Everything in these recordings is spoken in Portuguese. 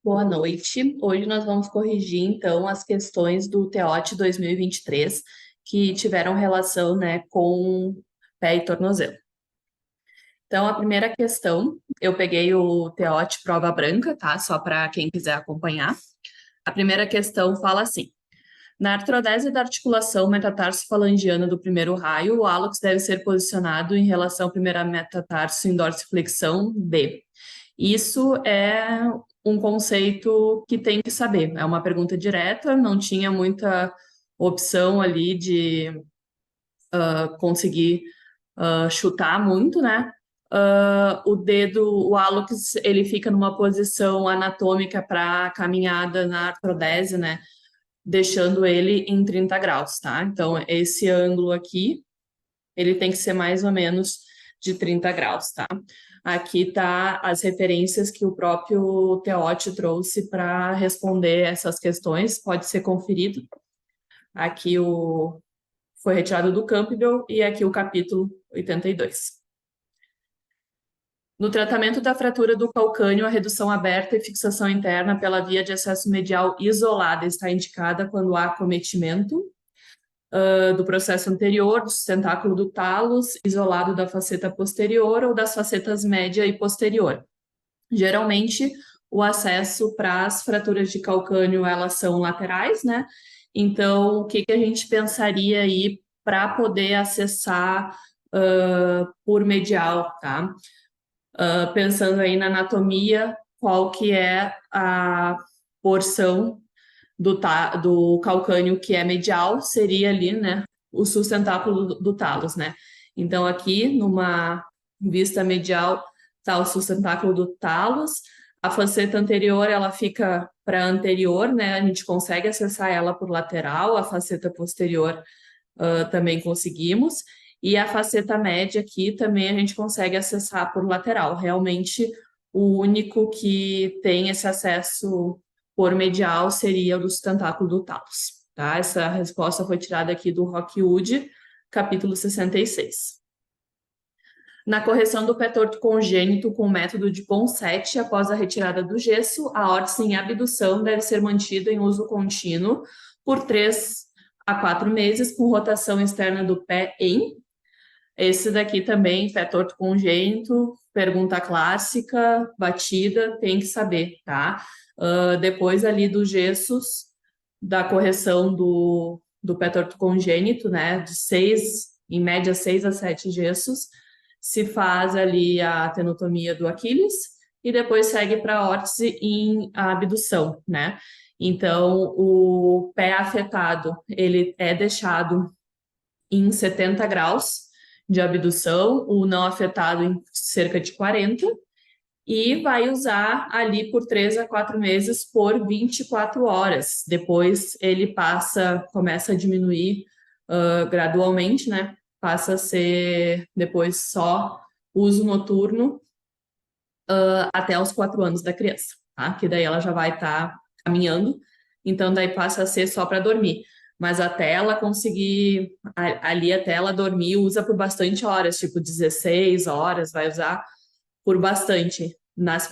Boa noite. Hoje nós vamos corrigir, então, as questões do TEOT 2023 que tiveram relação, né, com pé e tornozelo. Então, a primeira questão, eu peguei o TEOT prova branca, tá? Só para quem quiser acompanhar. A primeira questão fala assim: na artrodese da articulação metatarso-falangiana do primeiro raio, o hálux deve ser posicionado em relação ao primeiro metatarso em dorsiflexão B. Isso é um conceito que tem que saber. É uma pergunta direta, não tinha muita opção ali de conseguir chutar muito, né? O dedo, o hálux, ele fica numa posição anatômica para a caminhada na artrodese, né? Deixando ele em 30 graus, tá? Então, esse ângulo aqui, ele tem que ser mais ou menos de 30 graus, tá? Aqui tá as referências que o próprio Teote trouxe para responder essas questões, pode ser conferido. Aqui foi retirado do Campbell e aqui o capítulo 82. No tratamento da fratura do calcânio, a redução aberta e fixação interna pela via de acesso medial isolada está indicada quando há acometimento do processo anterior, do sustentáculo do talos, isolado da faceta posterior ou das facetas média e posterior. Geralmente, o acesso para as fraturas de calcânio, elas são laterais, né? Então, o que a gente pensaria aí para poder acessar por medial, tá? Pensando aí na anatomia, qual que é a porção do calcânio que é medial, seria ali, né, o sustentáculo do talos, né? Então, aqui, numa vista medial, está o sustentáculo do talos. A faceta anterior, ela fica para anterior, né? A gente consegue acessar ela por lateral, a faceta posterior também conseguimos. E a faceta média aqui também a gente consegue acessar por lateral. Realmente, o único que tem esse acesso por medial seria o do sustentáculo do talos, tá? Essa resposta foi tirada aqui do Rockwood, capítulo 66. Na correção do pé torto congênito com o método de Ponseti, após a retirada do gesso, a órtese em abdução deve ser mantida em uso contínuo por 3 a 4 meses, com rotação externa do pé em. Esse daqui também, pé torto congênito, pergunta clássica, batida, tem que saber, tá? Depois ali dos gessos, da correção do pé torto congênito, né? De 6, em média 6 a 7 gessos, se faz ali a tenotomia do Aquiles e depois segue para a órtese em abdução, né? Então, o pé afetado, ele é deixado em 70 graus de abdução, o não afetado em cerca de 40, e vai usar ali por 3 a 4 meses por 24 horas. Depois ele começa a diminuir gradualmente, né? Passa a ser depois só uso noturno até os 4 anos da criança, tá? Que daí ela já vai estar caminhando, então daí passa a ser só para dormir. Mas até ela conseguir, ali até ela dormir, usa por bastante horas, tipo 16 horas, vai usar por bastante. Nos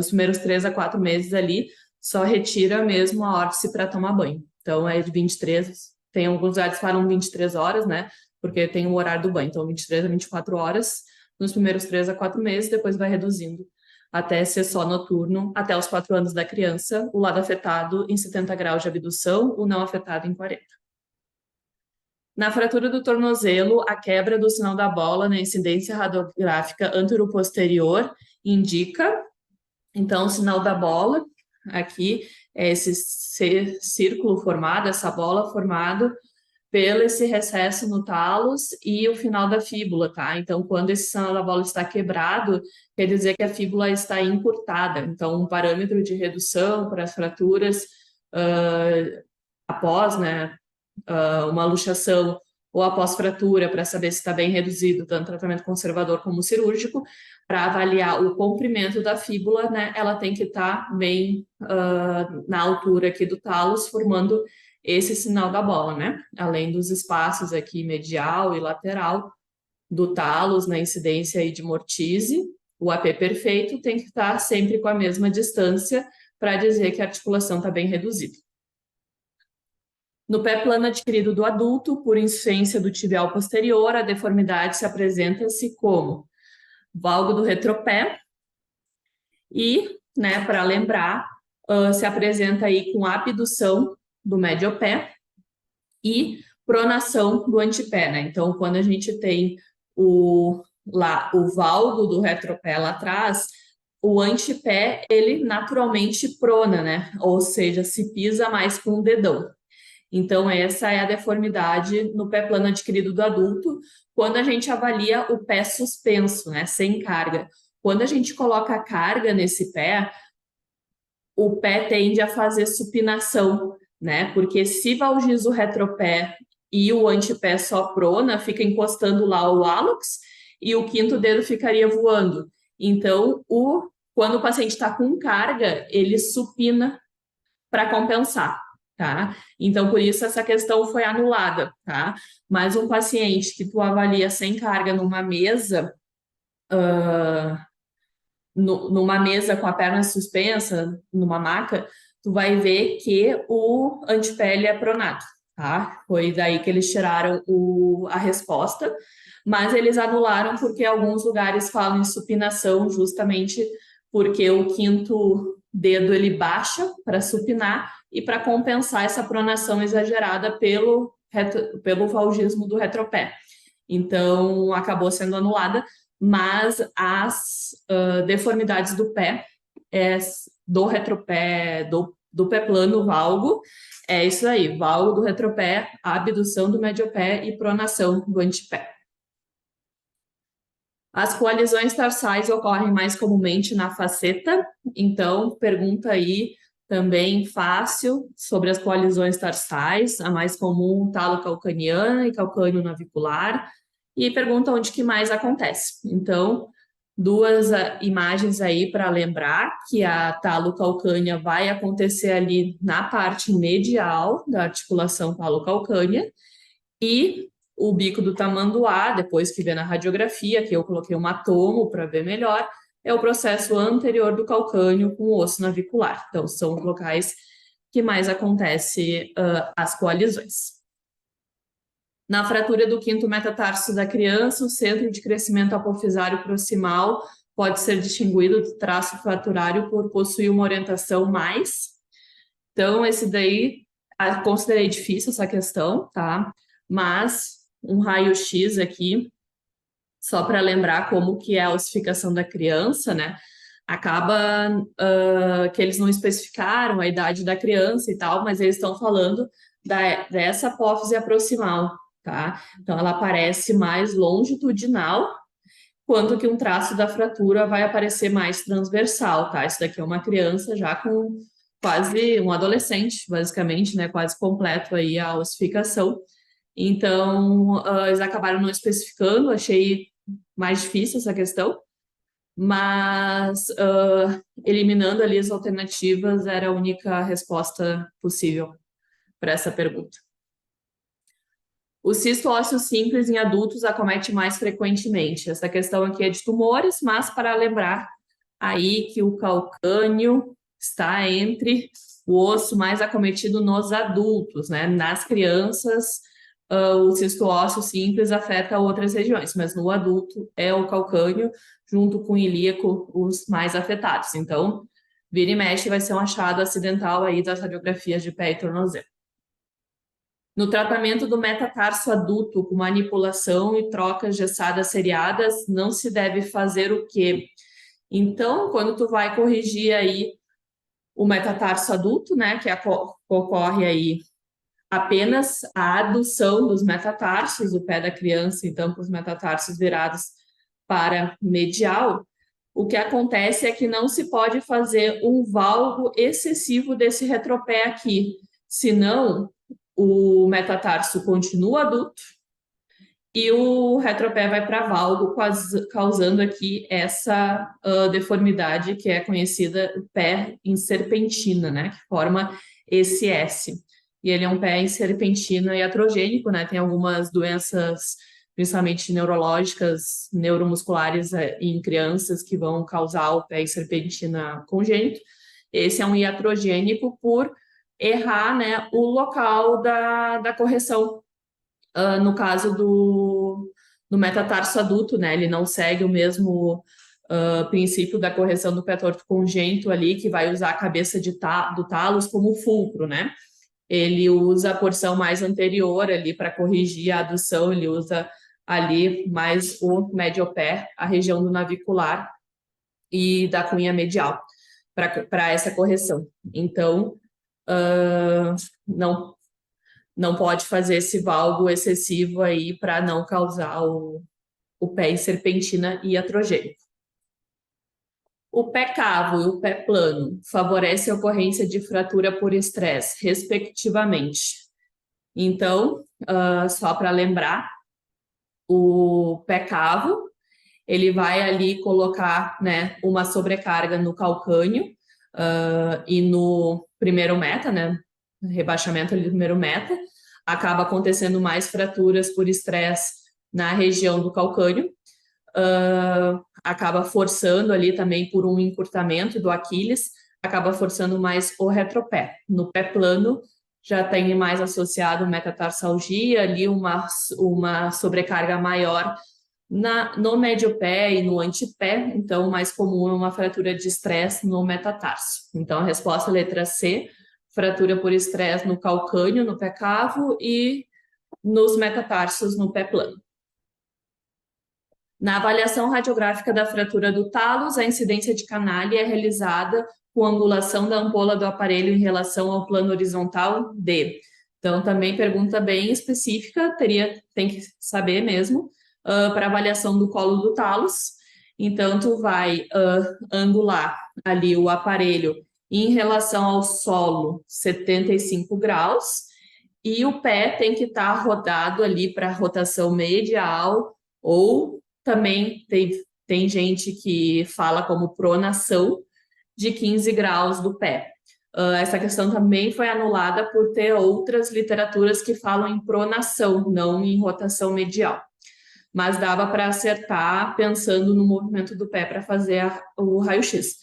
primeiros 3 a 4 meses ali, só retira mesmo a órtese para tomar banho. Então é de 23, tem alguns lugares que falam 23 horas, né? Porque tem o horário do banho, então 23 a 24 horas nos primeiros 3 a 4 meses, depois vai reduzindo até ser só noturno, até os 4 anos da criança, o lado afetado em 70 graus de abdução, o não afetado em 40. Na fratura do tornozelo, a quebra do sinal da bola na incidência radiográfica antero-posterior indica, então, o sinal da bola, aqui, é esse círculo formado, essa bola formada pelo esse recesso no talos e o final da fíbula, tá? Então, quando esse sinal da bola está quebrado, quer dizer que a fíbula está encurtada. Então, um parâmetro de redução para as fraturas após, né, uma luxação ou após fratura, para saber se está bem reduzido, tanto tratamento conservador como cirúrgico, para avaliar o comprimento da fíbula, né, ela tem que estar bem na altura aqui do talos, formando esse sinal da bola, né? Além dos espaços aqui medial e lateral do talos, na incidência aí de mortise, O AP perfeito tem que estar sempre com a mesma distância para dizer que a articulação está bem reduzida. No pé plano adquirido do adulto, por insuficiência do tibial posterior, a deformidade se apresenta-se como valgo do retropé e, né, para lembrar, se apresenta aí com abdução do médio pé e pronação do antepé, né? Então, quando a gente tem o valgo do retropé lá atrás, o antepé, ele naturalmente prona, né? Ou seja, se pisa mais com o dedão. Então, essa é a deformidade no pé plano adquirido do adulto, quando a gente avalia o pé suspenso, né? Sem carga. Quando a gente coloca a carga nesse pé, o pé tende a fazer supinação, né? Porque se valgiza o retropé e o antepé só prona, fica encostando lá o hálux e o quinto dedo ficaria voando. Então, quando o paciente está com carga, ele supina para compensar, tá? Então, por isso essa questão foi anulada, tá? Mas um paciente que tu avalia sem carga numa mesa, numa mesa com a perna suspensa, numa maca, tu vai ver que o antepé é pronado, tá? Foi daí que eles tiraram a resposta, mas eles anularam porque alguns lugares falam em supinação justamente porque o quinto dedo ele baixa para supinar e para compensar essa pronação exagerada pelo valgismo do retropé. Então, acabou sendo anulada, mas as deformidades do pé, do retropé, do pé plano valgo, é isso aí, valgo do retropé, abdução do médio-pé e pronação do antepé. As coalizões tarsais ocorrem mais comumente na faceta, então pergunta aí também fácil sobre as coalizões tarsais, a mais comum talo-calcaniana e calcânio navicular, e pergunta onde que mais acontece. Então, duas imagens aí para lembrar que a talo-calcânia vai acontecer ali na parte medial da articulação talo-calcânea e o bico do tamanduá, depois que vê na radiografia, que eu coloquei um tomo para ver melhor, é o processo anterior do calcânio com o osso navicular. Então, são os locais que mais acontece as coalizões. Na fratura do quinto metatarso da criança, o centro de crescimento apofisário proximal pode ser distinguido do traço fraturário por possuir uma orientação mais. Então, esse daí, considerei difícil essa questão, tá? Mas um raio-x aqui, só para lembrar como que é a ossificação da criança, né? Acaba que eles não especificaram a idade da criança e tal, mas eles estão falando dessa apófise proximal, tá? Então, ela aparece mais longitudinal, quanto que um traço da fratura vai aparecer mais transversal, tá? Isso daqui é uma criança já com quase um adolescente, basicamente, né? Quase completo aí a ossificação. Então, eles acabaram não especificando, achei mais difícil essa questão, mas eliminando ali as alternativas era a única resposta possível para essa pergunta. O cisto ósseo simples em adultos acomete mais frequentemente. Essa questão aqui é de tumores, mas para lembrar aí que o calcânio está entre o osso mais acometido nos adultos, né? Nas crianças, o cisto ósseo simples afeta outras regiões, mas no adulto é o calcânio, junto com o ilíaco, os mais afetados. Então, vira e mexe vai ser um achado acidental aí das radiografias de pé e tornozelo. No tratamento do metatarso adulto com manipulação e trocas gessadas seriadas, não se deve fazer o quê? Então, quando tu vai corrigir aí o metatarso adulto, né, que ocorre aí apenas a adução dos metatarsos, o pé da criança, então, com os metatarsos virados para medial, o que acontece é que não se pode fazer um valgo excessivo desse retropé aqui, senão o metatarso continua adulto e o retropé vai para valgo, causando aqui essa deformidade que é conhecida pé em serpentina, né, que forma esse S. E ele é um pé em serpentina iatrogênico, né? Tem algumas doenças principalmente neurológicas, neuromusculares em crianças que vão causar o pé em serpentina congênito. Esse é um iatrogênico por errar, né, o local da correção. No caso do metatarso adulto, né, ele não segue o mesmo princípio da correção do pé torto congênito ali, que vai usar a cabeça do talos como fulcro, né? Ele usa a porção mais anterior ali para corrigir a adução, ele usa ali mais o médio pé, a região do navicular e da cunha medial para essa correção. Então, não pode fazer esse valgo excessivo aí para não causar o pé em serpentina iatrogênico. O pé cavo e o pé plano favorecem a ocorrência de fratura por estresse, respectivamente. Então, só para lembrar, o pé cavo, ele vai ali colocar, né, uma sobrecarga no calcâneo e no primeiro meta, né, rebaixamento ali do primeiro meta, acaba acontecendo mais fraturas por estresse na região do calcâneo, acaba forçando ali também por um encurtamento do Aquiles, acaba forçando mais o retropé. No pé plano, já tem mais associado metatarsalgia, ali uma sobrecarga maior no médio pé e no antepé, então mais comum é uma fratura de estresse no metatarso. Então a resposta letra C, fratura por estresse no calcâneo, no pé cavo e nos metatarsos no pé plano. Na avaliação radiográfica da fratura do talos, a incidência de canalha é realizada com angulação da ampola do aparelho em relação ao plano horizontal D. Então, também pergunta bem específica, tem que saber mesmo, para avaliação do colo do talos. Então, tu vai angular ali o aparelho em relação ao solo 75 graus e o pé tem que estar rodado ali para rotação medial ou também tem gente que fala como pronação de 15 graus do pé. Essa questão também foi anulada por ter outras literaturas que falam em pronação, não em rotação medial. Mas dava para acertar pensando no movimento do pé para fazer o raio-x.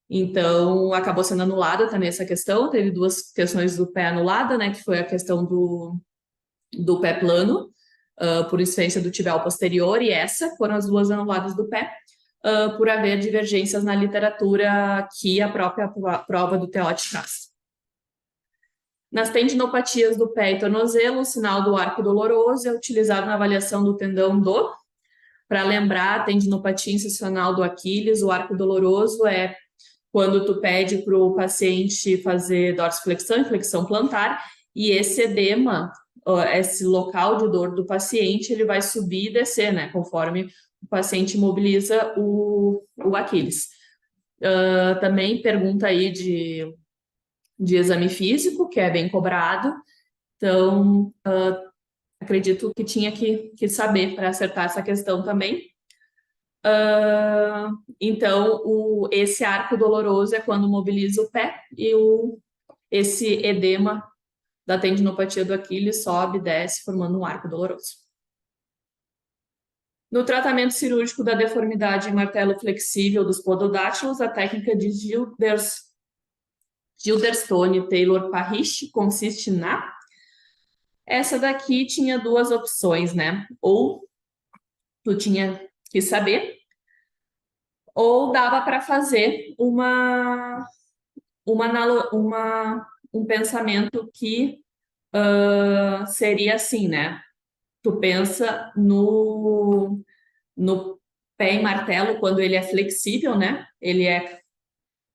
Então, acabou sendo anulada também essa questão. Teve duas questões do pé anulada, né? Que foi a questão do pé plano, por incidência do tibial posterior, e essa foram as duas anuladas do pé, por haver divergências na literatura que a própria prova do TEOT traz. Nas tendinopatias do pé e tornozelo, o sinal do arco doloroso é utilizado na avaliação do tendão para lembrar a tendinopatia incisional do Aquiles, o arco doloroso é quando tu pede para o paciente fazer dorsiflexão e flexão plantar, e esse edema, esse local de dor do paciente, ele vai subir e descer, né, conforme o paciente mobiliza o Aquiles. Também pergunta aí de exame físico, que é bem cobrado, então acredito que tinha que saber para acertar essa questão também. Então, esse arco doloroso é quando mobiliza o pé e esse edema da tendinopatia do Aquiles sobe e desce, formando um arco doloroso. No tratamento cirúrgico da deformidade em martelo flexível dos pododátilos, a técnica de Gilderstone Taylor Parrish consiste na... Essa daqui tinha duas opções, né? Ou tu tinha que saber, ou dava para fazer um pensamento que seria assim, né? Tu pensa no pé em martelo quando ele é flexível, né? Ele é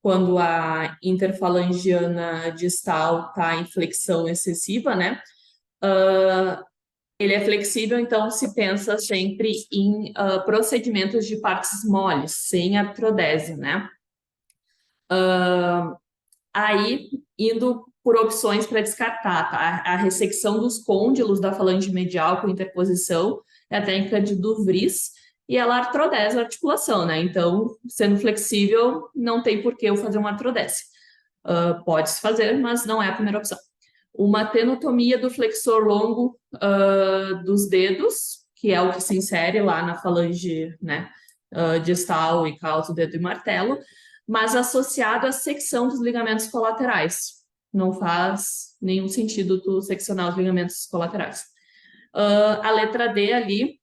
quando a interfalangiana distal está em flexão excessiva, né? Ele é flexível, então se pensa sempre em procedimentos de partes moles, sem artrodese, né? Aí, indo por opções para descartar, tá? A ressecção dos côndilos da falange medial com interposição é a técnica de Duvries, e ela artrodese a articulação, né? Então, sendo flexível, não tem por que eu fazer uma artrodese. Pode-se fazer, mas não é a primeira opção. Uma tenotomia do flexor longo dos dedos, que é o que se insere lá na falange, né, distal e calço, dedo e martelo, mas associado à secção dos ligamentos colaterais. Não faz nenhum sentido tu seccionar os ligamentos colaterais. A letra D ali,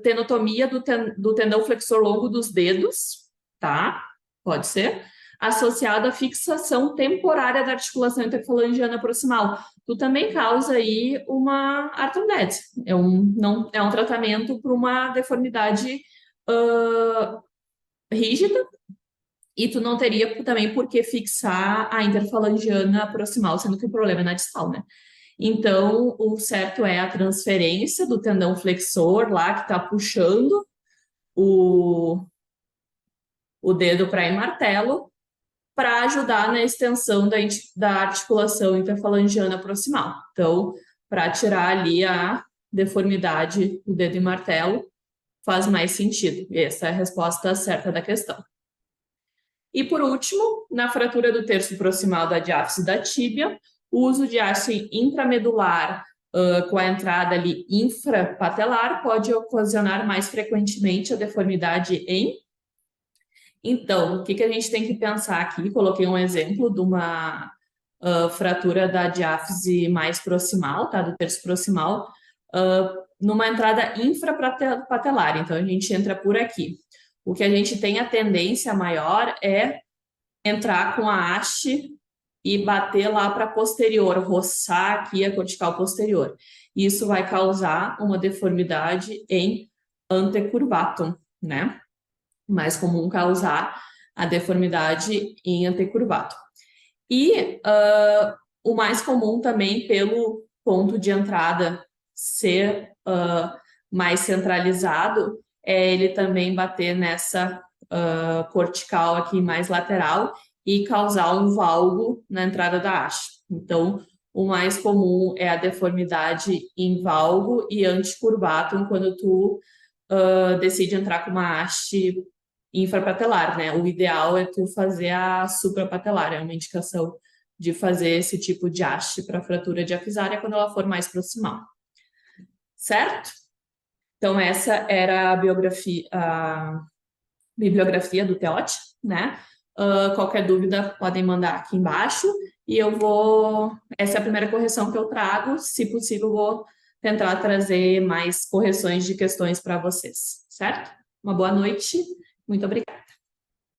tenotomia do tendão flexor longo dos dedos, tá? Pode ser. Associado à fixação temporária da articulação interfalangiana proximal. Tu também causa aí uma artrondete. Não, é um tratamento para uma deformidade rígida, e tu não teria também por que fixar a interfalangiana proximal, sendo que o problema é na distal, né? Então, o certo é a transferência do tendão flexor lá, que está puxando o dedo para ir martelo, para ajudar na extensão da articulação interfalangiana proximal. Então, para tirar ali a deformidade do dedo em martelo, faz mais sentido. Essa é a resposta certa da questão. E por último, na fratura do terço proximal da diáfise da tíbia, o uso de haste intramedular com a entrada ali infrapatelar pode ocasionar mais frequentemente a deformidade em... Então, o que a gente tem que pensar aqui? Coloquei um exemplo de uma fratura da diáfise mais proximal, tá? Do terço proximal, numa entrada infrapatelar. Então, a gente entra por aqui. O que a gente tem a tendência maior é entrar com a haste e bater lá para posterior, roçar aqui a cortical posterior. Isso vai causar uma deformidade em antecurvatum, né? Mais comum causar a deformidade em antecurvatum. E o mais comum também, pelo ponto de entrada ser mais centralizado, é ele também bater nessa cortical aqui mais lateral e causar um valgo na entrada da haste. Então, o mais comum é a deformidade em valgo e anticurvatum quando tu decide entrar com uma haste infrapatelar, né? O ideal é tu fazer a suprapatelar, é uma indicação de fazer esse tipo de haste para fratura diafisária quando ela for mais proximal. Certo? Então, essa era a bibliografia do Teote, né? Qualquer dúvida podem mandar aqui embaixo e eu vou... Essa é a primeira correção que eu trago. Se possível, vou tentar trazer mais correções de questões para vocês, certo? Uma boa noite. Muito obrigada.